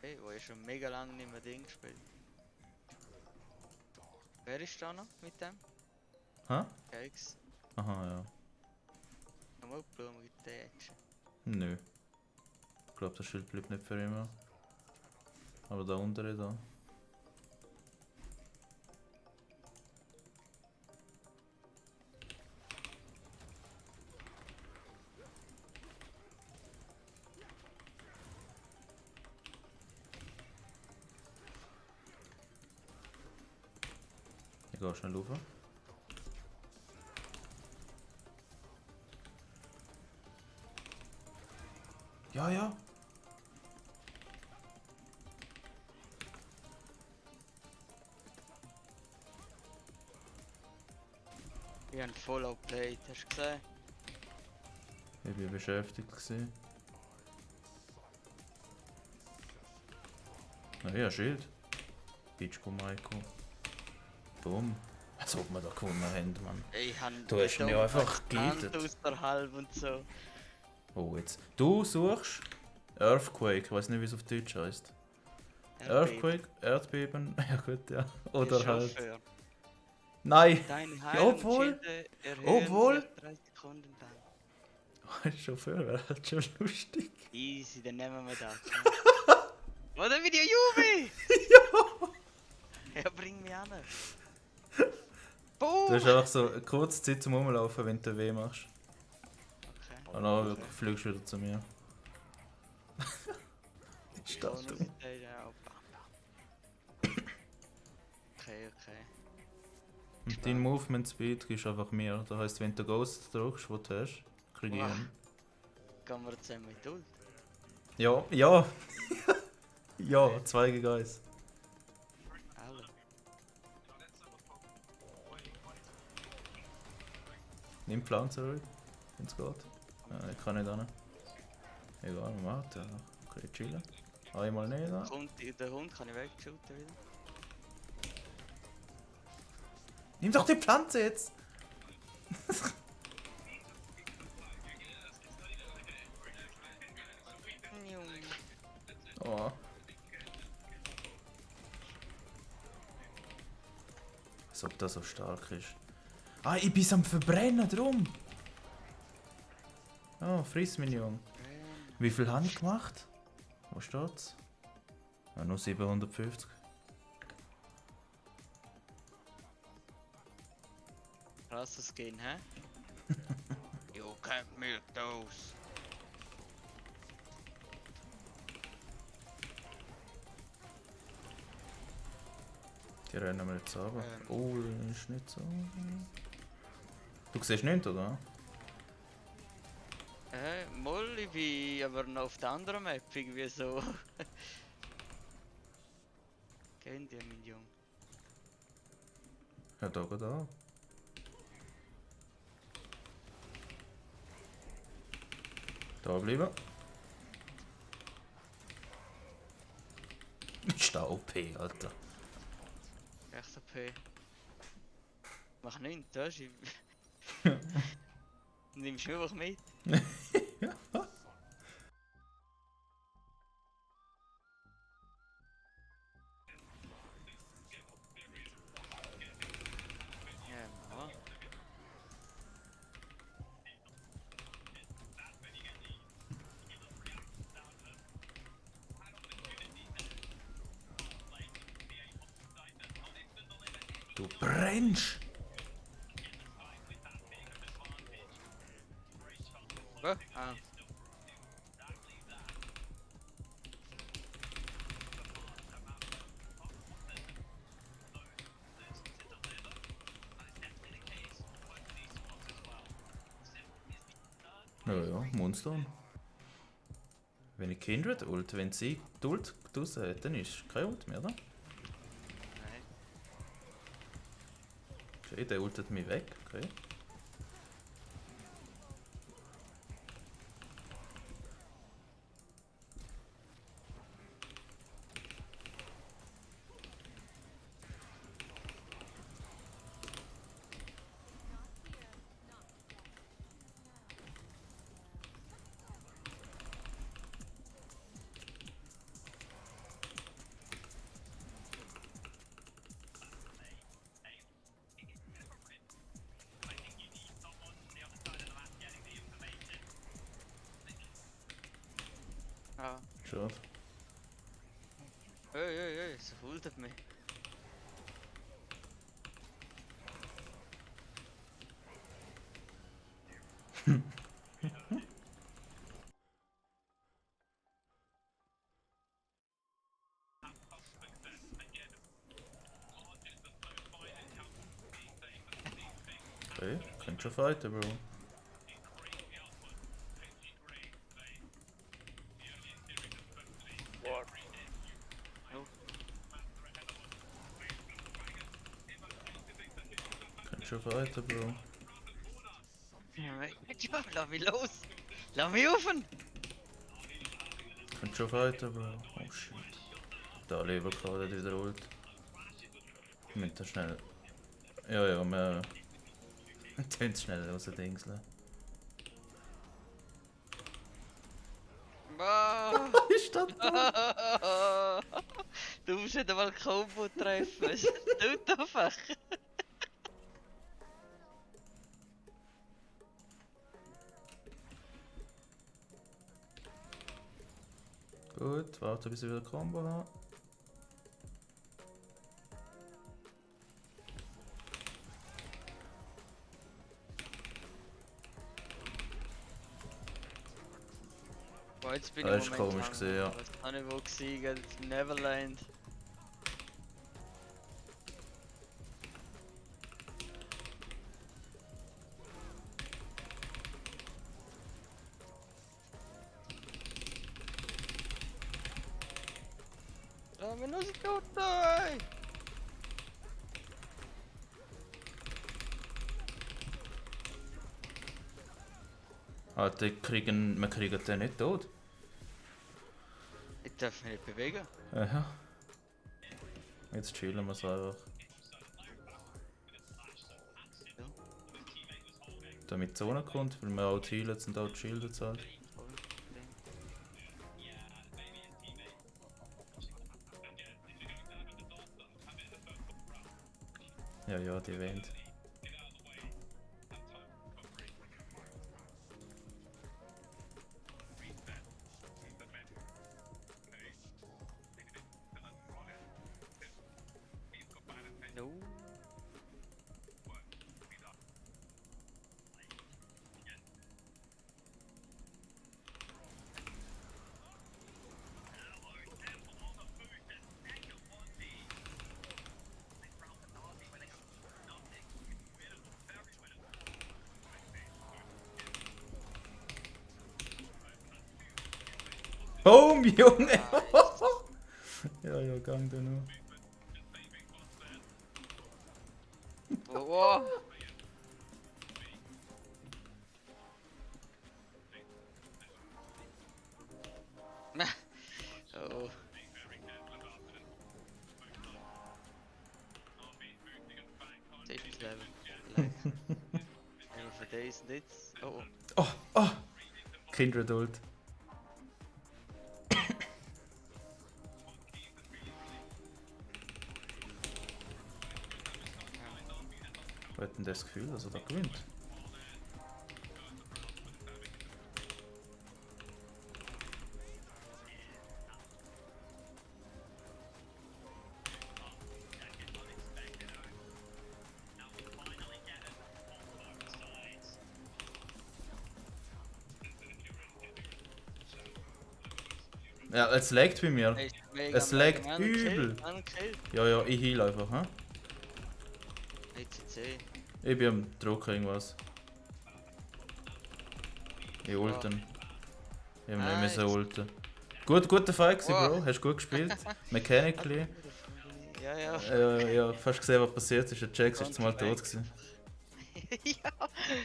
Hey, wo ich schon mega lange nicht mehr Ding gespielt. Wer ist da noch mit dem? Hä? Cakes. Aha, ja. Nochmal Blumen mit der Action. Nö. Ich glaube, das Schild bleibt nicht für immer. Aber da untere da. Ich gehe schnell rauf. Ja, ja. Ich habe Fallout played, hast du gesehen? Ich war beschäftigt gewesen. Na ja, Schild. Bitchko Maiko. Boom. Als ob wir da gewonnen haben, Mann. Ich habe Du hast ihn ja einfach Hand gegeitet. außerhalb und so. Oh, jetzt. Du suchst Earthquake. Ich weiß nicht, wie es auf Deutsch heißt. Earthquake, Erdbeben. Ja, gut, ja. Oder halt. Chauffeur. Nein! Deine Ja, obwohl- Heilungsschilde erhöhen obwohl- sich 3 Sekunden lang. Chauffeur wäre halt schon lustig. Easy, dann nehmen wir das. Oder wie die Juve! Ja, bring mich an. Boom! Du hast einfach so eine kurze Zeit zum Rumlaufen, wenn du weh machst. Okay. Und dann fliegst du wieder zu mir. Ist das Bonus schon? Stage, ja, okay. Und dein Movement Speed ist einfach mehr. Das heisst, wenn du Ghost drückst, was du hast, krieg ich ihn. Gehen wir zusammen mit Ult? Ja, ja! Ja, 2 gegen 1. Alle. Nimm Plan zurück, wenn es geht. Ich kann nicht hin. Egal, warte. Okay, chillen. Einmal nicht da. Der Hund kann ich wegshooten wieder. Nimm doch die Pflanze jetzt! Oh. Als ob das so stark ist. Ah, ich bin am Verbrennen drum! Oh, friss mich, Junge. Wie viel habe ich gemacht? Wo steht's? Ja, nur 750. Krasses Skin, hä? You can't milk those. Die rennen wir jetzt runter. Oh, das ist nicht so. Du siehst nichts, oder? Moll, ich bin aber noch auf der anderen Map irgendwie so. Kennt ihr, mein Junge? Ja, da geht auch. Da bleiben. Ist da OP, Alter. Echt OP. Mach nichts, das ist. Nimmst du einfach mit? Ja, Mann. Du brennst! Ah. Ja, Monster. Wenn ich Kindred ult, wenn sie die Ult draussen hat, dann ist kein Ult mehr, oder? Nein. Okay, der ultet mich weg, okay. Ah. Schade. Hey, so hultet mich. Okay, könnt schon fighten, Bro. Könnt schon fighten, Bro. Ja, lass mich los! Lass mich offen! Könnt schon fighten, Bro. Oh shit. Da Leber gerade hat wiederholt. Wir müssen da schnell. Ja, wir. Tönt schnell aus den Dingseln. Ah. Ist das da? Du musst nicht einmal Combo treffen. Es tut einfach. Gut, warte bis ich wieder Combo habe. Boah, jetzt bin Das ich ist komisch gesehen, ja. Was habe ich wo gesehen? Neverland. Lass mich los, tot, nein! Alter, wir kriegen den nicht tot. Ich darf mich nicht bewegen. Aha. Jetzt chillen wir es einfach. Damit die Zone kommt, weil wir auch die Healen sind, auch die Shields halt. Ja, die Wand. No. Boom, Junge! ja, gang du noch. Wow. Oh. Safety level. Like. And for days and it's. Oh. Oh! Kindred ult. Wo hat denn das Gefühl, dass er da gewinnt? Ja, es laggt bei mir. Es laggt übel. Ja, ich heal einfach, hä? ECC. Ich bin am Drucken irgendwas. Ich ulten. Ich hab nicht mehr so ulten. Guter Fight gewesen, Bro. Hast gut gespielt. Mechanically. Ja. Ja, fast gesehen, was passiert ist. Der Jax ist mal tot gewesen. Ja.